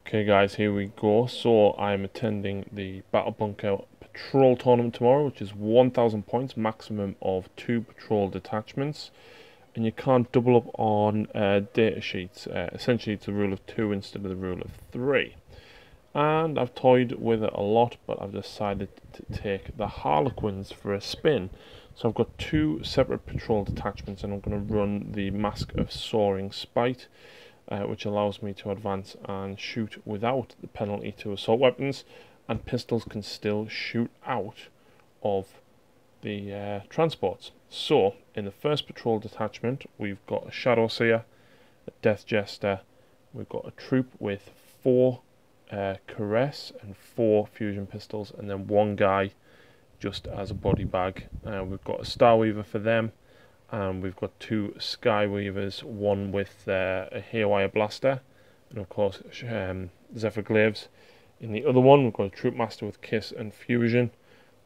Okay guys, here we go. So I'm attending the Battle Bunker Patrol Tournament tomorrow, which is 1000 points, maximum of 2 patrol detachments. And you can't double up on data sheets. Essentially it's a rule of 2 instead of the rule of 3. And I've toyed with it a lot, but I've decided to take the Harlequins for a spin. So I've got 2 separate patrol detachments, and I'm going to run the Mask of Soaring Spite, which allows me to advance and shoot without the penalty to assault weapons, and pistols can still shoot out of the transports. So in the first patrol detachment we've got a Shadow Seer, a Death Jester, we've got a troop with 4 Caress and 4 fusion pistols, and then 1 guy just as a body bag. We've got a Starweaver for them, and we've got 2 Skyweavers, one with a Haywire Blaster, and of course Zephyr Glaives. In the other one we've got a Troop Master with Kiss and Fusion,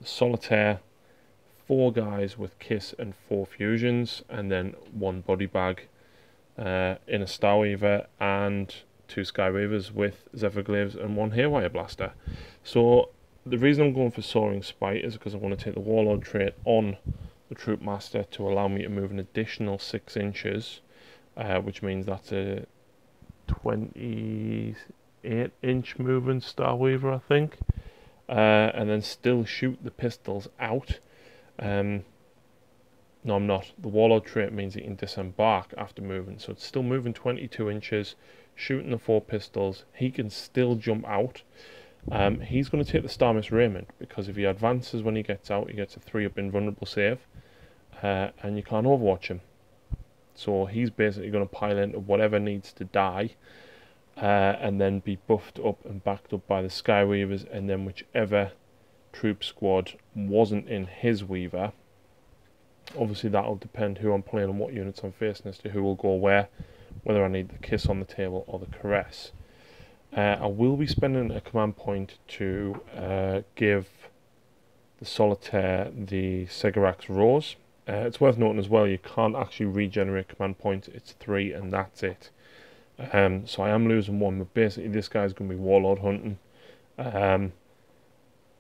the Solitaire, 4 guys with Kiss and 4 Fusions, and then 1 body bag in a Starweaver, and 2 Skyweavers with Zephyr Glaives and 1 Haywire Blaster. So the reason I'm going for Soaring Spite is because I want to take the Warlord trait on the Troop Master to allow me to move an additional 6 inches, which means that's a 28-inch moving Starweaver, I think, and then still shoot the pistols out. No, I'm not. The Warlord trait means it can disembark after moving, so it's still moving 22 inches, shooting the 4 pistols. He can still jump out. He's going to take the Starmist Raiment, because if he advances when he gets out, he gets a 3-up invulnerable save, and you can't overwatch him. So he's basically going to pile into whatever needs to die, and then be buffed up and backed up by the Skyweavers, and then whichever troop squad wasn't in his Weaver, obviously that'll depend who I'm playing and what units I'm facing as to who will go where, whether I need the Kiss on the table or the Caress. I will be spending a command point to give the Solitaire the Segarax Rose. It's worth noting as well, you can't actually regenerate command points, it's 3 and that's it. So I am losing 1, but basically this guy's going to be Warlord hunting.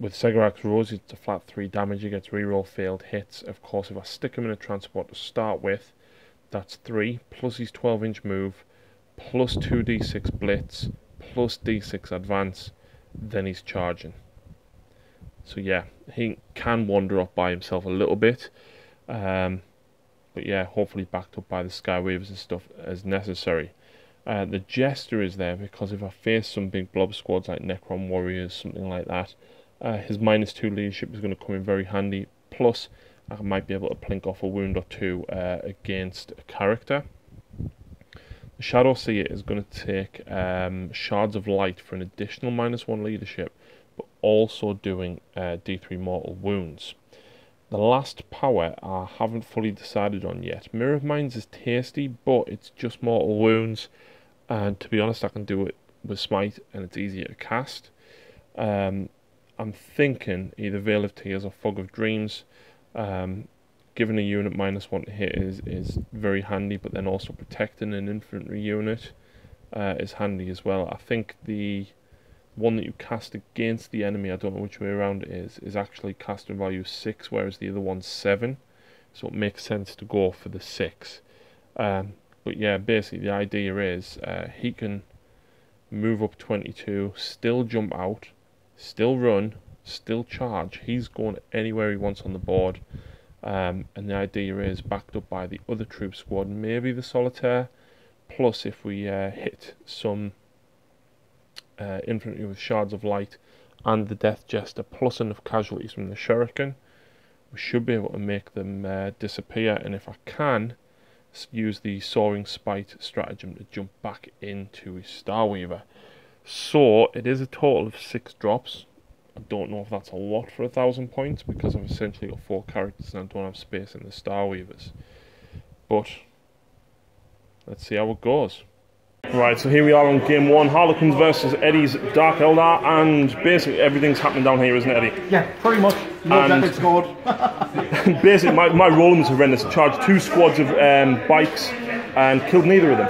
With Segarax Rose, it's a flat 3 damage, he gets reroll failed hits. Of course, if I stick him in a transport to start with, that's 3, plus his 12-inch move, plus 2d6 blitz, plus d6 advance, then he's charging. So yeah, he can wander off by himself a little bit, but yeah, hopefully backed up by the Skyweavers and stuff as necessary. The Jester is there because if I face some big blob squads like Necron Warriors, something like that, his -2 leadership is going to come in very handy, plus I might be able to plink off a wound or 2 against a character. The Shadow Seer is going to take Shards of Light for an additional -1 leadership, but also doing D3 mortal wounds. The last power I haven't fully decided on yet. Mirror of Minds is tasty, but it's just mortal wounds, and to be honest I can do it with Smite and it's easier to cast. I'm thinking either Veil of Tears or Fog of Dreams. Giving a unit -1 to hit is very handy, but then also protecting an infantry unit is handy as well. I think the one that you cast against the enemy, I don't know which way around it is actually casting value 6, whereas the other one's 7, so it makes sense to go for the 6. But yeah, basically the idea is he can move up 22, still jump out, still run, still charge. He's going anywhere he wants on the board. And the idea is backed up by the other troop squad, maybe the Solitaire, plus if we hit some infantry with Shards of Light and the Death Jester, plus enough casualties from the Shuriken, we should be able to make them disappear. And if I can, use the Soaring Spite stratagem to jump back into his Starweaver. So it is a total of 6 drops. I don't know if that's a lot for 1000 points, because I've essentially got 4 characters and I don't have space in the Starweavers. But let's see how it goes. Right, so here we are on game 1, Harlequins versus Eddie's Dark Eldar, and basically everything's happening down here, isn't it, Eddie? Yeah, pretty much. No Jacket scored. Basically, my rolling was horrendous. I charged 2 squads of bikes and killed neither of them.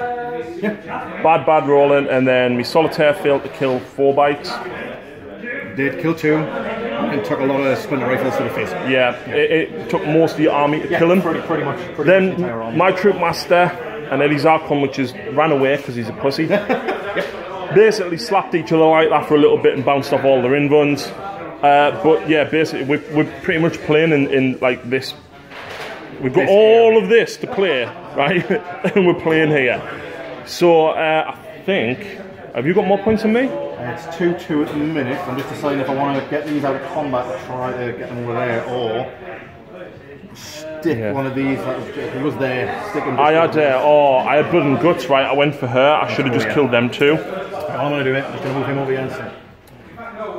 bad rolling, and then my solitaire failed to kill 4 bikes. Did kill 2 and took a lot of splinter rifles to the face. Yeah, it took most of the army to kill him. Pretty much. Then my troop master and Eddie Zarkon, which is ran away because he's a pussy. Basically slapped each other like that for a little bit and bounced off all their invuns. But yeah, basically we're pretty much playing in like this. We've got all of this to play, right? And we're playing here. So I think, have you got more points than me? It's 2-2 at the minute. I'm just deciding if I want to get these out of combat to try to get them over there, or stick one of these. Like, if he was there, stick him. I had blood and guts, right? I went for her. I should have just killed them too. I'm going to do it. I'm just going to move him over here instead.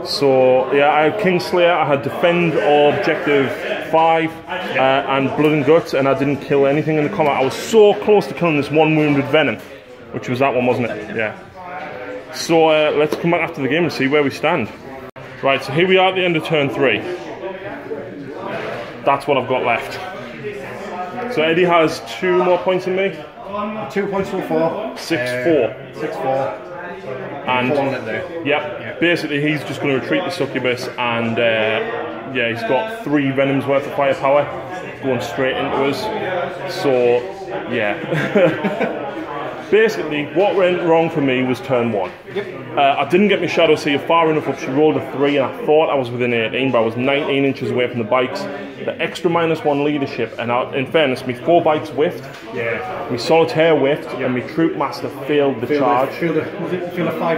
So yeah, I had Kingslayer, I had defend objective 5 and blood and guts, and I didn't kill anything in the combat. I was so close to killing this one wounded venom, which was that one, wasn't it? Yeah. So let's come back after the game and see where we stand. Right, so here we are at the end of turn 3. That's what I've got left. So Eddie has 2 more points than me. 2 points so far. 6-4. 6-4. And yep, basically he's just going to retreat the succubus, and yeah, he's got 3 venoms worth of firepower going straight into us. So yeah. Basically, what went wrong for me was turn 1. I didn't get my Shadow Seer far enough up. She rolled a 3, and I thought I was within 18, but I was 19 inches away from the bikes. The extra -1 leadership, and in fairness, my 4 bikes whiffed. Yeah. My solitaire whiffed, and my troop master failed the charge. Failed a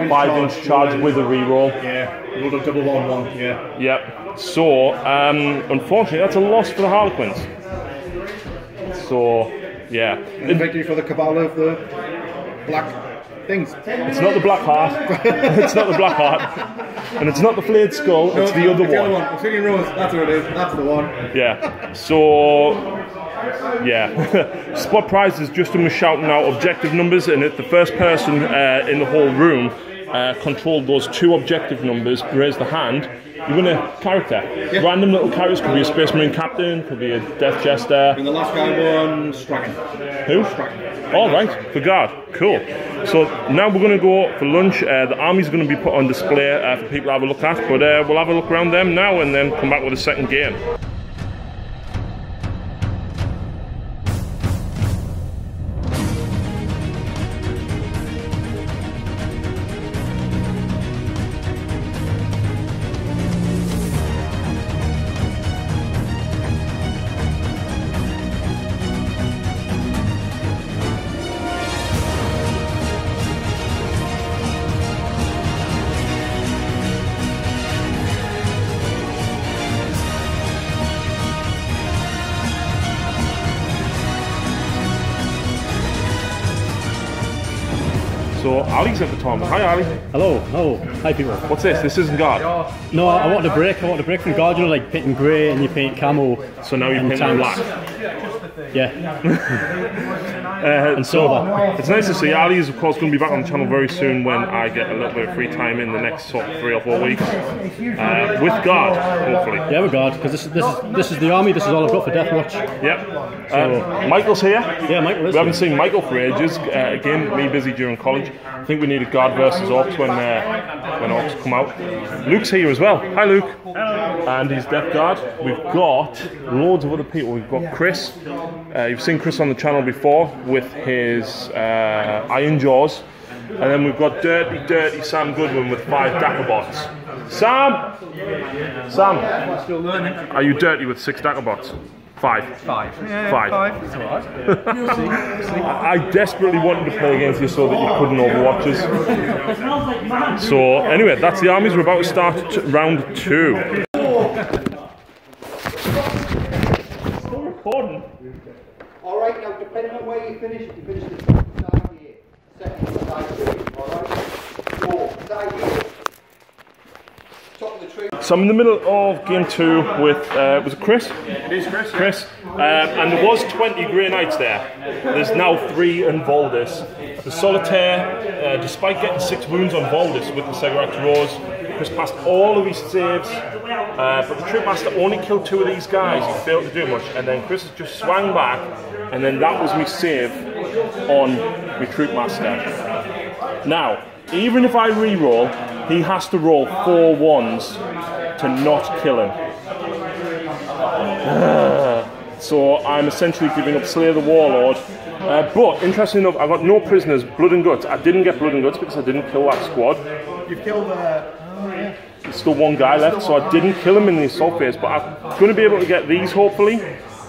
5-inch charge with a reroll. Yeah, rolled a double on 1. Yeah. Yep. So, unfortunately, that's a loss for the Harlequins. So, yeah. Victory for the Cabal of the Black things. It's not the Black Heart. It's not the Black Heart. And it's not the Flayed Skull, it's the other one. I'm thinking Rose, that's what it is. That's the one. Yeah. So, yeah. Spot prizes, Justin was shouting out objective numbers, and if the first person in the whole room controlled those 2 objective numbers, raised the hand, you win a character. Yeah. Random little characters, could be a Space Marine Captain, could be a Death Jester. And the last guy won Strachan. Who? Strachan. All right, for guard. Cool. So now we're going to go for lunch. The army's going to be put on display for people to have a look at, but we'll have a look around them now and then come back with a second game. So Ali's at the tournament. Hi Ali. Hello, hello. Hi people. What's this? This isn't guard. No, I wanted a break. I wanted a break from guard. You know, like painting grey and you paint camo. So now you're painting black. Yeah. And silver. It's nice to see. Ali is of course going to be back on the channel very soon when I get a little bit of free time in the next sort of 3 or 4 weeks. With guard, hopefully. Yeah, with guard, because this is the army. This is all I've got for Deathwatch. Yep. So, Michael's here. Yeah, Michael is. We haven't seen Michael for ages. Again, me busy during college. I think we need a guard versus Orcs when Orcs come out. Luke's here as well. Hi Luke. Hello. And he's Death Guard. We've got loads of other people. We've got Chris. You've seen Chris on the channel before with his Iron Jaws. And then we've got dirty Sam Goodwin with 5 Dackerbots. Sam! Sam! Still learning. Are you dirty with 6 Dackerbots? 5. Yeah, 5. 5. It's alright. I desperately wanted to play against you so that you couldn't overwatch us. So anyway, that's the armies. We're about to start round 2. Still recording. Alright, now depending on where you finish the side here. Second side here, alright? So, side here. Top of the tree. So I'm in the middle of game 2 with, was it Chris? It is Chris. Chris. And there was 20 Grey Knights there. There's now 3 in Voldis. The Solitaire, despite getting 6 wounds on Voldis with the Segarax Rose, Chris passed all of his saves, but the Troop Master only killed 2 of these guys. He failed to do much, and then Chris just swung back, and then that was me save on Recruit Master. Now, even if I re-roll, he has to roll 4 ones to not kill him. So I'm essentially giving up Slayer the Warlord. But interesting enough, I got no prisoners, blood and guts. I didn't get blood and guts because I didn't kill that squad. You've killed There's still one guy left, so I didn't kill him in the assault phase. But I'm going to be able to get these hopefully.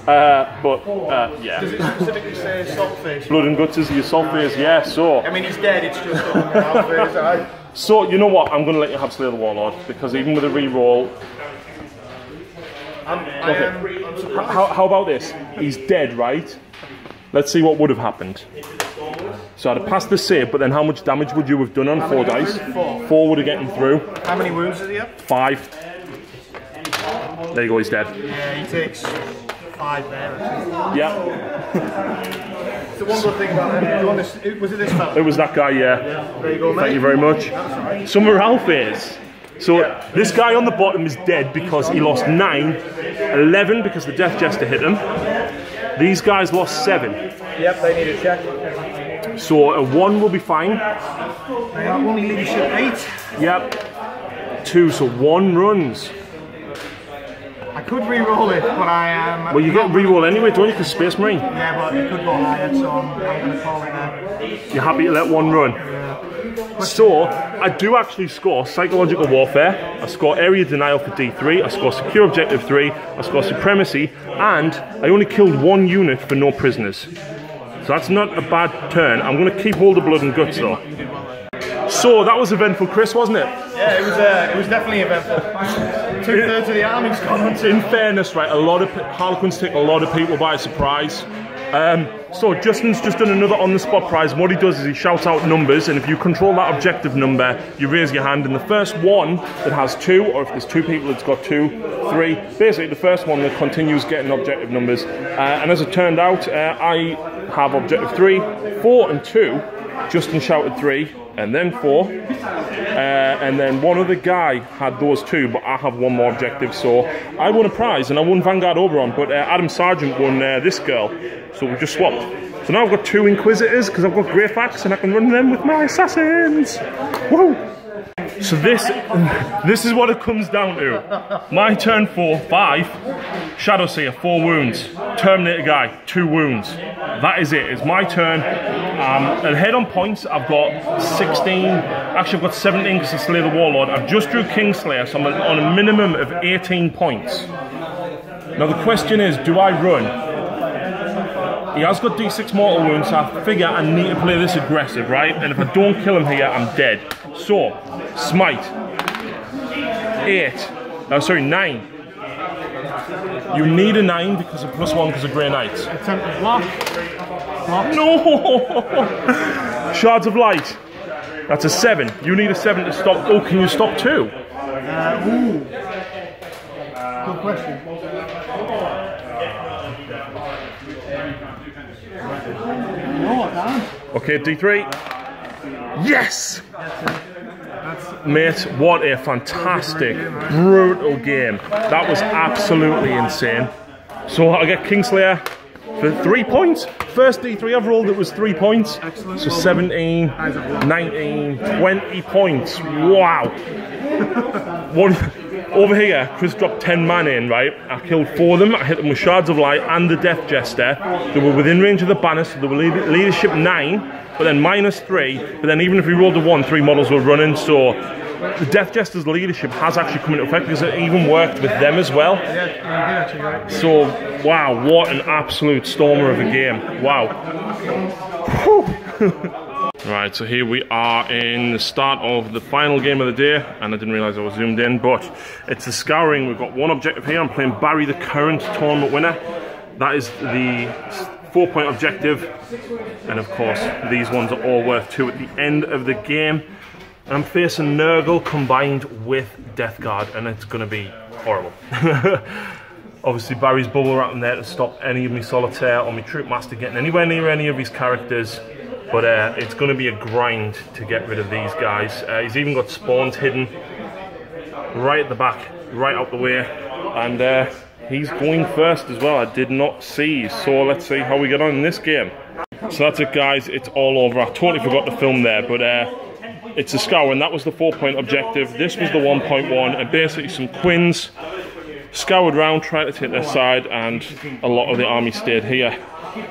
Yeah. Does it specifically say assault phase? Blood and guts is the assault phase, yeah. So. I mean, he's dead. It's just an assault phase. So you know what? I'm going to let you have Slayer the Warlord because even with a re-roll. I'm surprised. How about this? He's dead, right? Let's see what would have happened. So I'd have passed the save, but then how much damage would you have done on 4 dice? 4 would have gotten through. How many wounds does he have? 5. There you go, he's dead. Yeah, he takes 5 there. Yeah. So one good thing about him, was it this fella? It was that guy, yeah. There you go, mate. Thank you very much. So morale phase. So this guy on the bottom is dead because he lost 9, 11 because the Death Jester hit him. These guys lost 7. Yep, they need a check. So a 1 will be fine. They have only leadership 8. Yep. 2, so 1 runs. I could re-roll it, but I am... Well, you got re-roll anyway, don't you? Because Space Marine. Yeah, but it could go higher, so I'm going to call it there. You're happy to let 1 run. So, I do actually score Psychological Warfare, I score Area Denial for D3, I score Secure Objective 3, I score Supremacy, and I only killed 1 unit for no prisoners. So that's not a bad turn. I'm going to keep hold of Blood and Guts though. So, that was eventful, Chris, wasn't it? Yeah, it was definitely eventful. 2/3 of the army's gone. In fairness, right, a lot of Harlequins take a lot of people by surprise. So Justin's just done another on-the-spot prize. What he does is he shouts out numbers, and if you control that objective number, you raise your hand, and the first one that has 2, or if there's 2 people, it's got 2, 3. Basically, the first one that continues getting objective numbers. And as it turned out, I have objective 3, 4, and 2. Justin shouted 3, and then 4. And then one other guy had those 2, but I have 1 more objective, so I won a prize, and I won Vanguard Oberon, but Adam Sargent won this girl, so we just swapped. So now I've got 2 Inquisitors, because I've got Grey Fax, and I can run them with my Assassins! Woo! So this is what it comes down to. My turn 4, 5, Shadowseer, 4 wounds, Terminator guy, 2 wounds. That is it, it's my turn. Ahead on points, I've got 16, actually I've got 17 because I Slay the Warlord. I've just drew Kingslayer, so I'm on a minimum of 18 points. Now the question is, do I run? He has got D6 mortal wounds, so I figure I need to play this aggressive, right? And if I don't kill him here, I'm dead. So, Smite. 9. You need a 9 because of +1 because of Grey Knights. Attempt to block. No! Shards of Light. That's a 7. You need a 7 to stop. Oh, can you stop 2? Ooh. Good question. Okay, D3. Yes! Mate, what a fantastic, brutal game. That was absolutely insane. So I get Kingslayer for 3 points. First D3 I've rolled, it was 3 points. Excellent. So 17, 19, 20 points. Wow. Over here, Chris dropped 10 man in, right? I killed 4 of them. I hit them with Shards of Light and the Death Jester. They were within range of the banner, so they were leadership 9, but then -3. But then even if we rolled a 1, 3 models were running, so the Death Jester's leadership has actually come into effect because it even worked with them as well. Yeah, you did actually, right? So, wow, what an absolute stormer of a game. Wow. Right, so here we are in the start of the final game of the day, and I didn't realise I was zoomed in, but it's the Scouring. We've got 1 objective here. I'm playing Barry, the current tournament winner. That is the 4-point objective, and of course these ones are all worth 2 at the end of the game. I'm facing Nurgle combined with Death Guard, and it's going to be horrible. Obviously Barry's bubble wrapping there to stop any of me Solitaire or my Troop Master getting anywhere near any of his characters. But it's going to be a grind to get rid of these guys. He's even got spawns hidden right at the back, right out the way. And he's going first as well. I did not see. So let's see how we get on in this game. So that's it, guys. It's all over. I totally forgot to film there, but it's a scour, and that was the 4-point objective. This was the 1.1, and basically some Quins scoured round, tried to take their side, and a lot of the army stayed here.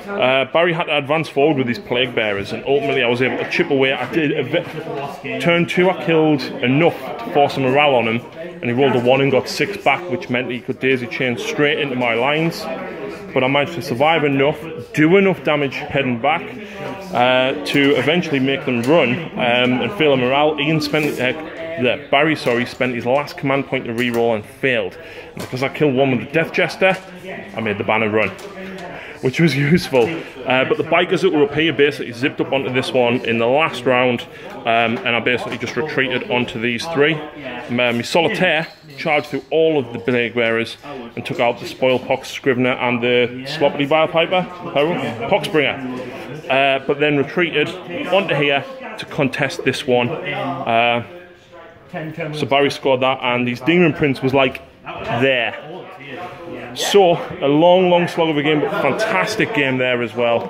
Barry had to advance forward with these plague bearers, and ultimately I was able to chip away. I did turn 2, I killed enough to force a morale on him, and he rolled a 1 and got 6 back, which meant he could daisy chain straight into my lines. But I managed to survive enough, do enough damage heading back to eventually make them run and fail a morale. Ian spent Barry spent his last command point to reroll and failed. And because I killed one with the Death Jester, I made the banner run, which was useful. But the bikers that were up here basically zipped up onto this one in the last round, and I basically just retreated onto these 3. My Solitaire charged through all of the plague bearers and took out the Spoilpox Scrivener and the Sloppity Bilepiper, Poxbringer, but then retreated onto here to contest this one. So Barry scored that, and his Demon Prince was like there. So a long slog of a game, but fantastic game there as well.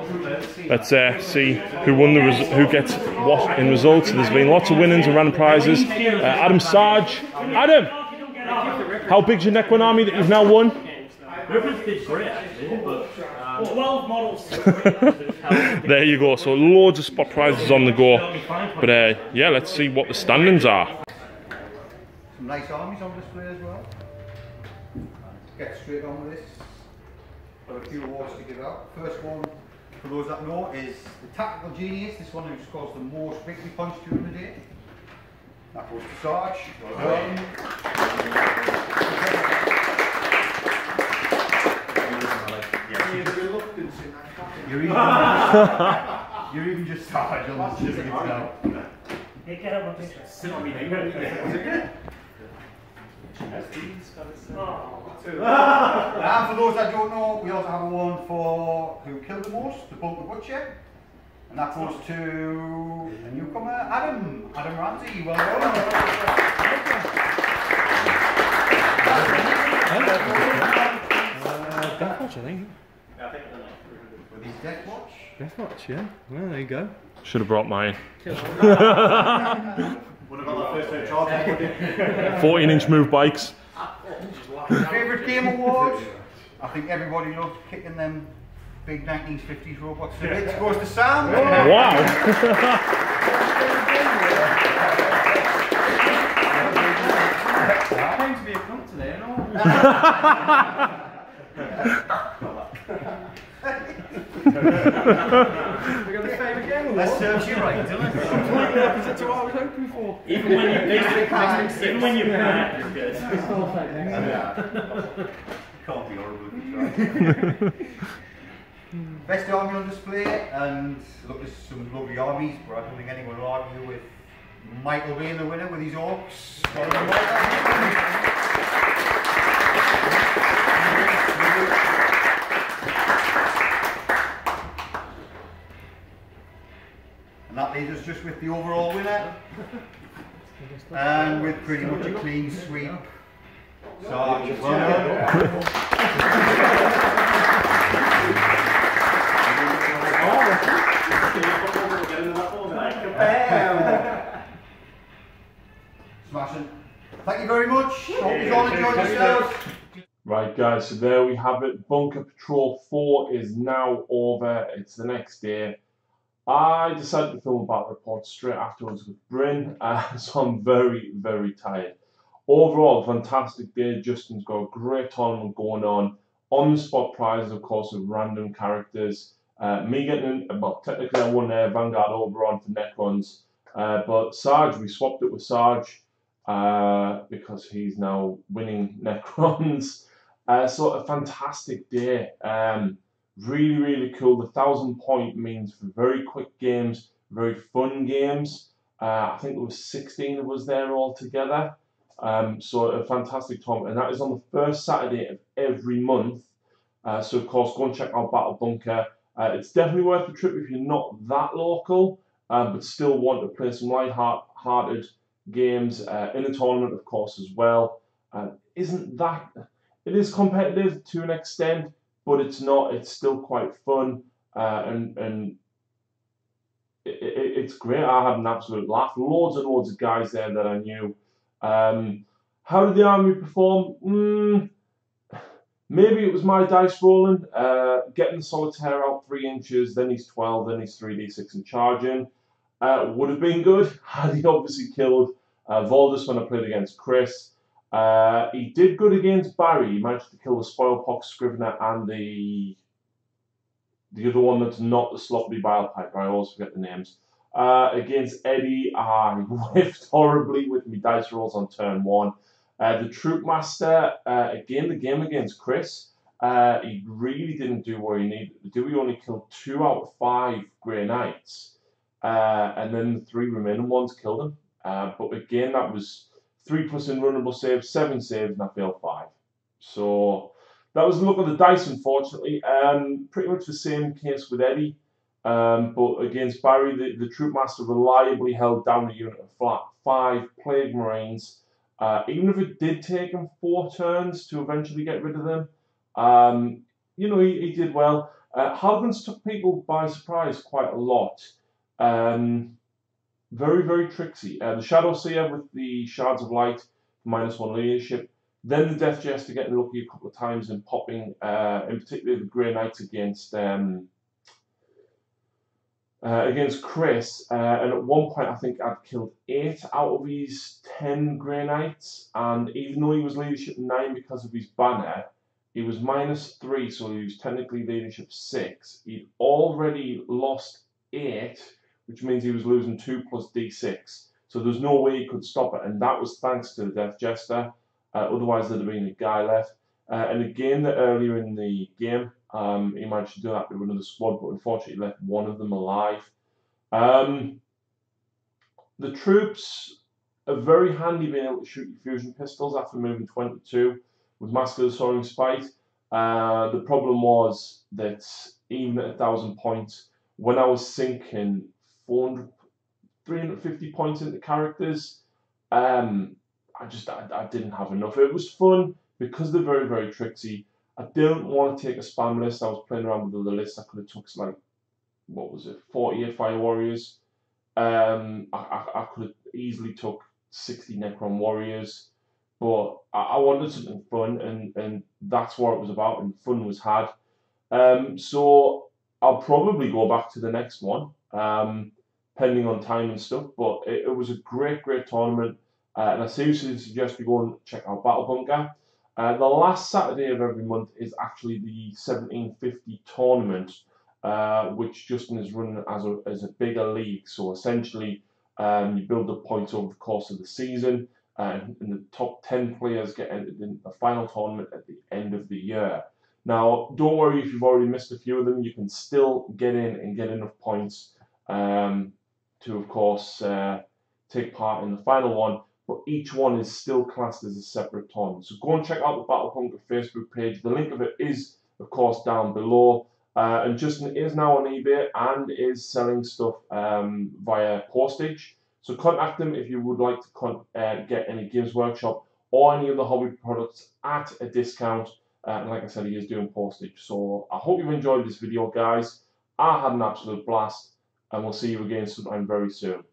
Let's see who won who gets what in results. There's been lots of winnings and random prizes. Adam Sarge. Adam, how big's your Necron army that you've now won? 12 models. There you go. So loads of spot prizes on the go. But yeah, let's see what the standings are. Some nice armies on display as well. Get straight on with this. Got a few awards to give out. First one, for those that know, is the Tactical Genius. This one who scores the most victory points during the day. That goes to Sarge. Well done. You're even just Sarge on the certificate now. Hey, get up on this. Sit on me. And for those that don't know, we also have a one for who killed the most, the Bolt the Butcher, and that goes to a newcomer, Adam Ramsey. Well done. Deathwatch, I think. With his Deathwatch. Deathwatch, yeah. Well, there you go. Should have brought mine. What about the first charge? 14-inch move bikes. Favourite game award? I think everybody loved kicking them big 1950s robots. So it goes to Sam. Wow. I came to be a cunt today, and all. We got the favourite game award. That serves you right, doesn't it? Completely opposite to what I was hoping for. Even when you can't, it's good. Can't be horrible. Best army on display, and look, there's some lovely armies, but I don't think anyone will argue with Michael being the winner with his orcs. And that leaves us just with the overall winner, and with pretty much a clean sweep. Sarge, well done. Smashing. Thank you very much. Hope you all enjoyed yourselves. Right, guys, so there we have it. Bunker Patrol 4 is now over. It's the next day. I decided to film a battle report straight afterwards with Bryn, so I'm very, very tired. Overall, fantastic day. Justin's got a great tournament going on the spot prizes, of course, with random characters. Me getting, well, technically I won Vanguard Oberon for Necrons, but Sarge, we swapped it with Sarge because he's now winning Necrons. So a fantastic day. Really, really cool. The 1,000 point means for very quick games, very fun games. I think there was 16 of us there all together. So a fantastic tournament, and that is on the first Saturday of every month. So of course, go and check out Battle Bunker. It's definitely worth the trip if you're not that local, but still want to play some light-hearted games in a tournament, of course, as well. It is competitive to an extent, but it's not. It's still quite fun, and it's great. I had an absolute laugh. Loads and loads of guys there that I knew. How did the army perform? Maybe it was my dice rolling, getting the solitaire out 3 inches, then he's 12, then he's 3d6 and charging. Would have been good had he obviously killed Voldus when I played against Chris. He did good against Barry. He managed to kill the Spoilpox Scrivener and the other one that's not the Sloppy Bile Piper. I always forget the names. Against Eddie, I whiffed horribly with my dice rolls on turn 1. The Troop Master, again, the game against Chris, he really didn't do what he needed to do. He only killed 2 out of 5 Grey Knights, and then the 3 remaining ones killed him. But again, that was 3+ unrunnable saves, 7 saves, and I failed 5. So that was the look of the dice, unfortunately. Pretty much the same case with Eddie. But against Barry, the Troop Master reliably held down a unit of flat 5 Plague Marines. Even if it did take him 4 turns to eventually get rid of them, you know, he did well. Halbrans took people by surprise quite a lot. Very, very tricksy. The Shadow Seer with the Shards of Light, -1 leadership. Then the Death Jester getting lucky a couple of times and popping, in particular the Grey Knights against Chris, and at one point I think I'd killed 8 out of his 10 Grey Knights, and even though he was leadership 9 because of his banner, he was -3, so he was technically leadership 6. He'd already lost 8, which means he was losing 2 + d6, so there's no way he could stop it, and that was thanks to the Death Jester. Otherwise there'd have been a guy left. And again, earlier in the game, he managed to do that with another squad, but unfortunately left one of them alive. The troops are very handy being able to shoot your fusion pistols after moving 22 with Master of the Soaring Spite. The problem was that even at 1,000 points, when I was sinking 350 points into characters, I didn't have enough. It was fun because they're very, very tricksy. I didn't want to take a spam list. I was playing around with other lists. I could have took like, what was it, 48 Fire Warriors. I could have easily took 60 Necron Warriors, but I wanted something fun, and that's what it was about, and fun was had. So I'll probably go back to the next one, depending on time and stuff, but it was a great, great tournament, and I seriously suggest you go and check out Battle Bunker. The last Saturday of every month is actually the 1750 tournament, which Justin is running as a bigger league. So essentially, you build up points over the course of the season, and the top 10 players get entered in the final tournament at the end of the year. Now, don't worry if you've already missed a few of them. You can still get in and get enough points to, of course, take part in the final one. But each one is still classed as a separate tournament. So go and check out the Battle Bunker Facebook page. The link of it is, of course, down below. And Justin is now on eBay and is selling stuff via postage. So contact him if you would like to get any Games Workshop or any other hobby products at a discount. And like I said, he is doing postage. So I hope you've enjoyed this video, guys. I had an absolute blast, and we'll see you again sometime very soon.